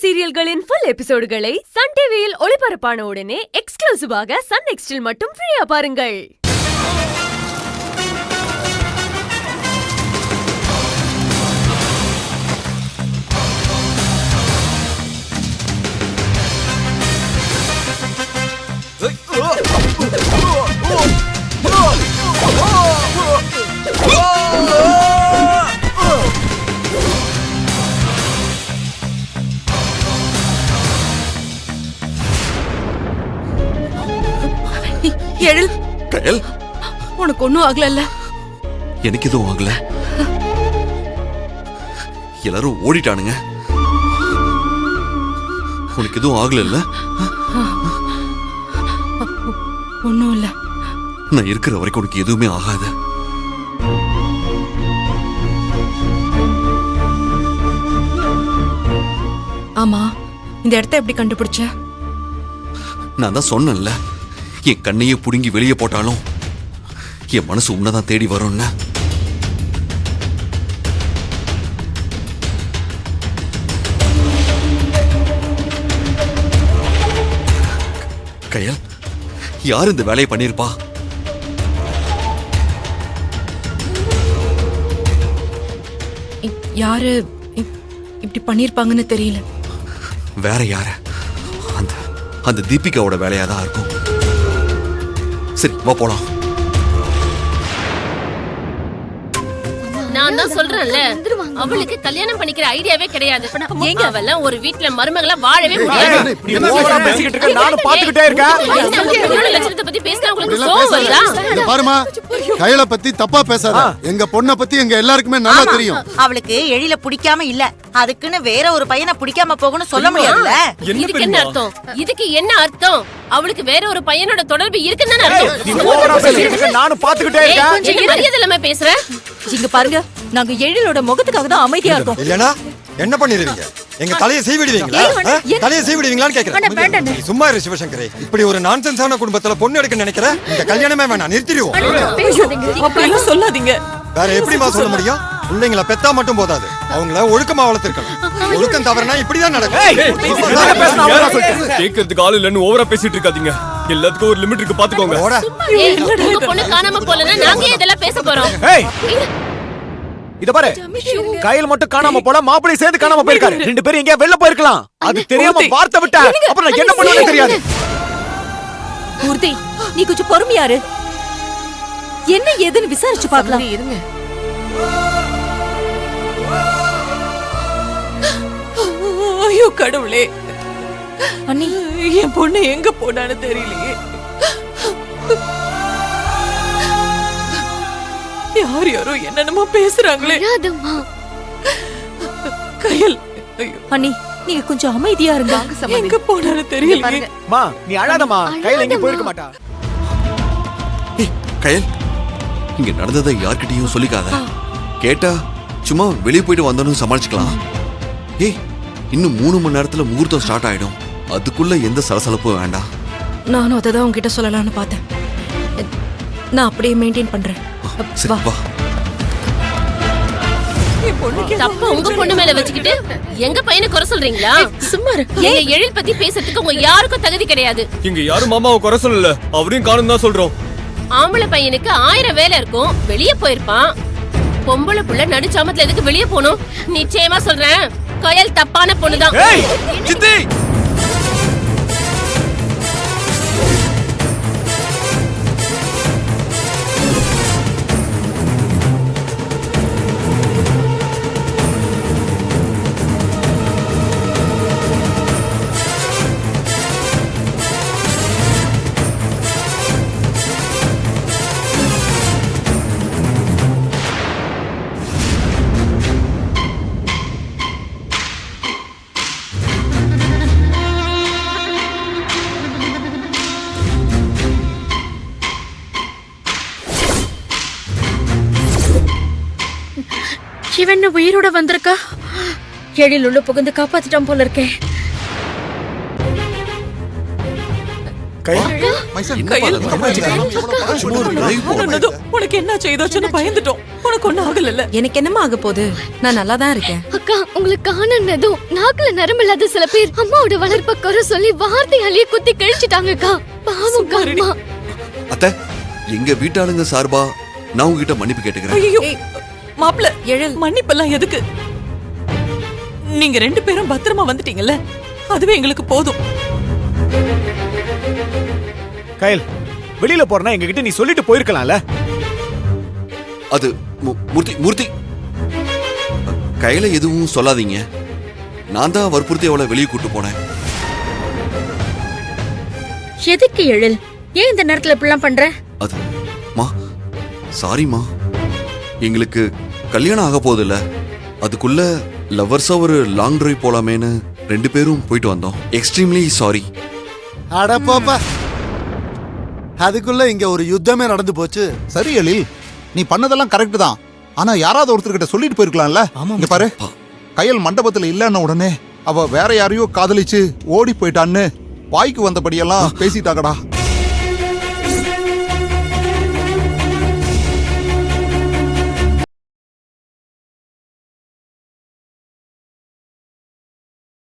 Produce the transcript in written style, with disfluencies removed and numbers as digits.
சீரியல்களின் full எபிசோடுகளை Sun டிவியில் ஒளிபரப்பான உடனே எக்ஸ்க்ளூசிவாக சன் நெக்ஸ்டில் மட்டும் ஃப்ரீயா பாருங்கள். எழில், கயல், உனக்கு ஒண்ணும் ஆகல? எனக்கு எதுவும் ஆகல. எல்லாரும் ஓடிட்டானுங்க. உனக்கு எதுவும் ஆகல? ஒண்ணும் இல்ல. நான் இருக்கிற வரைக்கும் உனக்கு எதுவுமே ஆகாது. ஆமா, இந்த இடத்த எப்படி கண்டுபிடிச்ச? நான் தான் சொன்னேன்ல, என் கண்ணையே புடுங்கி வெளியே போட்டாலும் என் மனசு உன்னதான் தேடி வரும்னு. கயல், யார் இந்த வேலையை பண்ணிருப்பா? யாரு இப்படி பண்ணிருப்பாங்கன்னு தெரியல. வேற யார? அந்த தீபிகாவோட வேலையா தான் இருக்கும். சரி, வா போலாம். நான் தான் சொல்றேன்ல, அவளுக்கு கல்யாணம் பண்ணிக்கிற ஐடியாவே கிடையாது. எங்க அவெல்லாம் ஒரு வீட்ல மருமகளா வாழவே முடியாது. நானும் பாத்துக்கிட்டே இருக்கேன். லட்சணத்தை பத்தி பேசினா உங்களுக்கு கோவம் வருதா? இங்க பாருமா, கையில பத்தி தப்பா பேசாத. எங்க பொண்ணை பத்தி எங்க எல்லாருக்குமே நல்லா தெரியும். அவளுக்கு எழில பிடிக்காம இல்ல, அதுக்குன்னு வேற ஒரு பையனை பிடிக்காம போகணும்னு சொல்ல முடியாதுல்ல. இதுக்கு என்ன அர்த்தம்? இதுக்கு என்ன அர்த்தம்? அவளுக்கு வேற ஒரு பையனோட தொடர்பு இருக்குன்னு அர்த்தம். நானும் பாத்துக்கிட்டே இருக்கேன். கொஞ்சம் மரியாதை இல்லாம பேசுற. இங்க பாருங்க, நாங்க எழிலோட முகத்துக்காக தான் அமைதியா இருக்கோம். இல்லனா என்ன பண்ணிடுவீங்க? எங்க தலையை சீவிடுவீங்களா? தலையை சீவிடுவீங்களான்னு கேக்குறேன். சும்மா இரு சிவசங்கரே. இப்படி ஒரு நான்சென்ஸான குடும்பத்துல பொண்ணு எடுக்க நினைக்கிற? இந்த கல்யாணமே வேணாம், நிறுத்திடுவோம். அப்படியெல்லாம் சொல்லாதீங்க. வேற எப்படிமா சொல்ல முடியும்? பிள்ளைங்களை பெத்தா மட்டும் போதாது, அவங்கள ஒழுக்கமா வளர்த்திருக்கணும். ஒழுக்கம் தவறுனா இப்படிதான் நடக்கும். கேக்குறதுக்கு ஆளு இல்லன்னு ஓவரா பேசிட்டு இருக்காதீங்க. எல்லாத்துக்கும் ஒரு லிமிட் இருக்கு, பாத்துக்கோங்க. உங்க பொண்ணு காணாம போலன்னா நாங்க இதெல்லாம் பேச போறோம். இத பாரு, கையில் மட்டும் காணாம போல, மாப்பிள்ளை சேர்ந்து காணாம போயிருக்காரு. ரெண்டு பேரும் எங்கேயா வெளில போயிருக்கலாம். அது தெரியாம வார்த்தை விட்டா அப்புறம் நான் என்ன பண்ணுவேன்னு தெரியாது. மூர்த்தி, நீ கொஞ்சம் பொறுமையா இரு. என்ன ஏதுன்னு விசாரிச்சு பார்க்கலாம். இருங்க. ஐயோ கடவுளே, அண்ணி, என் பொண்ணு எங்க போனான்னு தெரியலையே. யார் யாரோ என்னென்னமோ பேசுறாங்களே. கயல், அண்ணி, நீங்க கொஞ்சம் அமைதியா இருங்க. எங்க போனான்னு தெரியலையே. மா, நீ அழாதமா, கையில எங்க போயிருக்க மாட்டா. கயல், இங்க நடந்ததை யார்கிட்டயும் சொல்லிக்காத. கேட்டா சும்மா வெளியே போயிட்டு வந்தோன்னு சமாளிச்சுக்கலாம். இன்னும் 3 மணி நேரத்துல முகூர்த்தம் ஸ்டார்ட் ஆயிடும். அதுக்குள்ள எந்த சலசலப்பும் வேண்டாம். நானும் அதை தான் உங்ககிட்ட சொல்லலாம்னு பார்த்தேன். நான் அப்படியே மெயின்டைன் பண்றேன். சரி, வா. தப்ப உங்க பொண்ணு மேல வச்சுக்கிட்டு எங்க பையனை குறை சொல்றீங்களா? சும்மா எங்க எழில் பத்தி பேசுறதுக்கு உங்க யாருக்கும் தகுதி கிடையாது. இங்க யாரும் மாமாவை குறை சொல்லல, அவரையும் காணும் தான் சொல்றோம். ஆம்பளை பையனுக்கு 1000 வேலை இருக்கும், வெளியே போயிருப்பான். பொம்பளை புள்ள நடுச்சாமத்துல எதுக்கு வெளியே போகணும்? நிச்சயமா சொல்றேன், கயல் தப்பான பொண்ணுதான். இவன் உயிரோட வந்திருக்கா? எழில் உள்ள புகுந்து காப்பாத்திட்டான் போல இருக்கே. என்னப்பா கையில் அது? சும்மா ஒரு drive போனோம். சொன்னதும் உனக்கு என்ன செய்தோச்சுன்னு பயந்துட்டோம். உனக்கு ஒண்ணும் ஆகல. எனக்கு என்னமா ஆக போகுது? நான் நல்லா தான் இருக்கேன். அக்கா உங்களுக்கு காணனதும் நாக்குல நரம்பு இல்லாத சில பேர் அம்மாவோட வளர்ப்ப குறை சொல்லி வார்த்தையாலேயே குத்தி கிழிச்சிட்டாங்கக்கா. பாவம் அம்மா. அத்தை, எங்க வீட்டாளுங்க சார்பா நான் உங்ககிட்ட மன்னிப்பு கேட்டுக்கிறேன். ஐயோ மாப்ள எழல் மன்னிப்பெல்லாம் எதுக்கு? நீங்க 2 பேரும் பத்திரமா வந்துட்டீங்கல்ல, அதுவே எங்களுக்கு போதும். கயல், வெளியில போறனா எங்க கிட்ட நீ சொல்லிட்டு போயிருக்கலாம்ல. அது மூர்த்தி கையில எதுவும் சொல்லாதீங்க. நான் தான் வற்புறுத்தி அவளை வெளியே கூட்டு போனேன். எதுக்கு எழில்? ஏன் இந்த நேரத்துல இப்படிலாம் பண்ற? அது மா சாரிம்மா, எங்களுக்கு கல்யாணம் ஆக போதில்ல, அதுக்குள்ள லவ்வர்ஸா ஒரு லாங் டிரைவ் போலாமேன்னு 2 பேரும் போயிட்டு வந்தோம். Extremely sorry. அட போப்பா, அதுக்குள்ள இங்க ஒரு யுத்தமே நடந்து போச்சு. சரி எழில், நீ பண்ணதெல்லாம் கரெக்ட் தான். ஆனா யாராவது ஒருத்தர்கிட்ட சொல்லிட்டு போயிருக்கலாம்ல. இங்க பாரு, கையல் மண்டபத்துல இல்லன்னு உடனே அவ வேற யாரையோ காதலிச்சு ஓடி போயிட்டான்னு வாய்க்கு வந்தபடியெல்லாம் பேசிட்டாங்கடா.